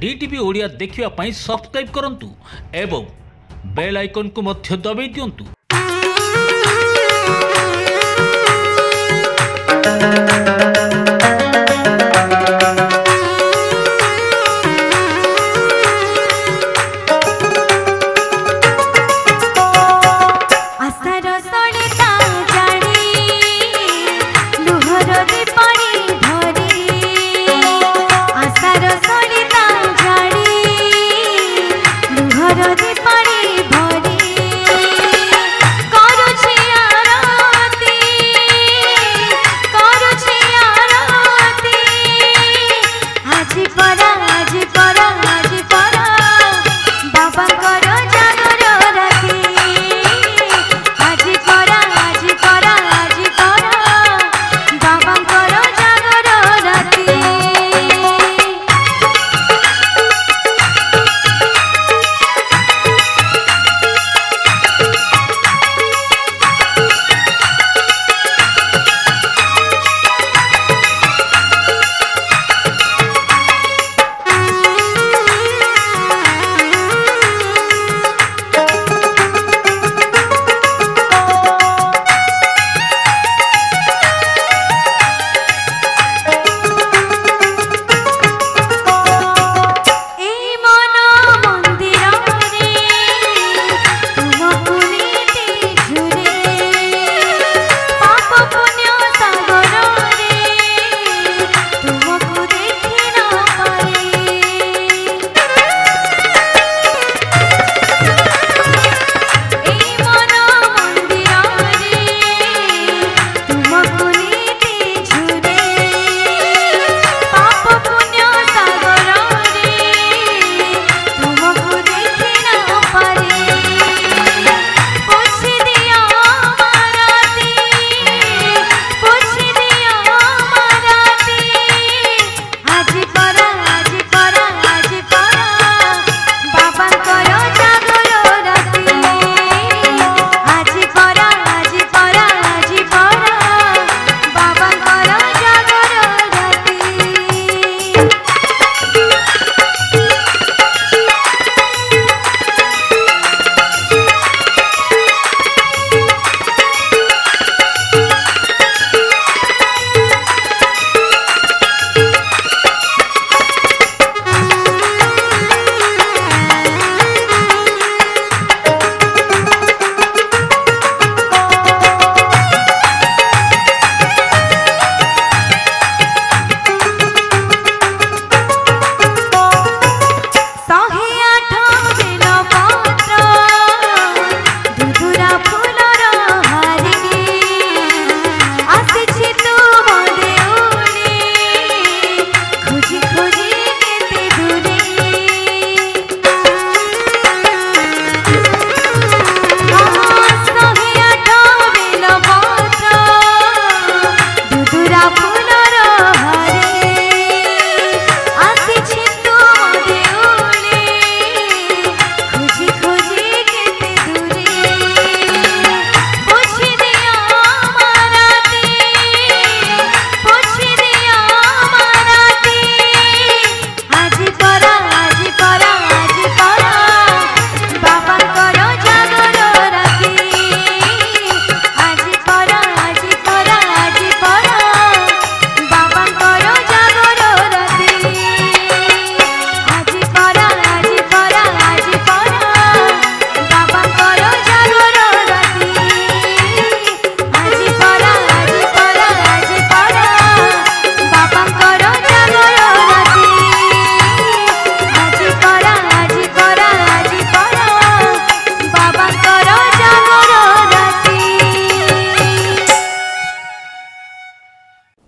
DTV Odia देखिवा पाई subscribe करंतु एवं bell icon को मध्य दबाई दियंतु।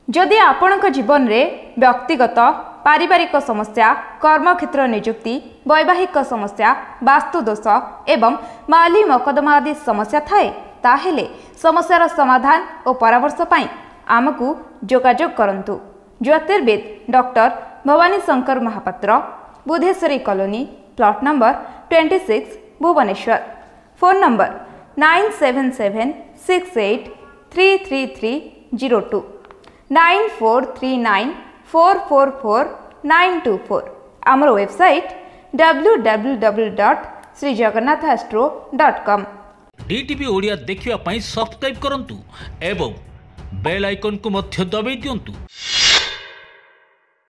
जदि आपणक जीवन में व्यक्तिगत पारिवारिक समस्या कर्मक्षेत्र नियुक्ति वैवाहिक समस्या वास्तुदोष एवं माली मकदमा आदि समस्या थाए ताहेले समस्यार समाधान और परामर्श पाई आमको जोगाजोग करंतु। ज्योतिर्विद doctor Bhabani Shankar Mahapatra, Budheswari colony, plot number 26, Bhubaneswar. Phone number 9776833302 9439444924। आमर वेबसाइट www.srijagannathastro.com। डीटीवी ओडिया देखिवा पई सब्सक्राइब करंतु एवं बेल आइकन को मध्य दबाई दियंतु।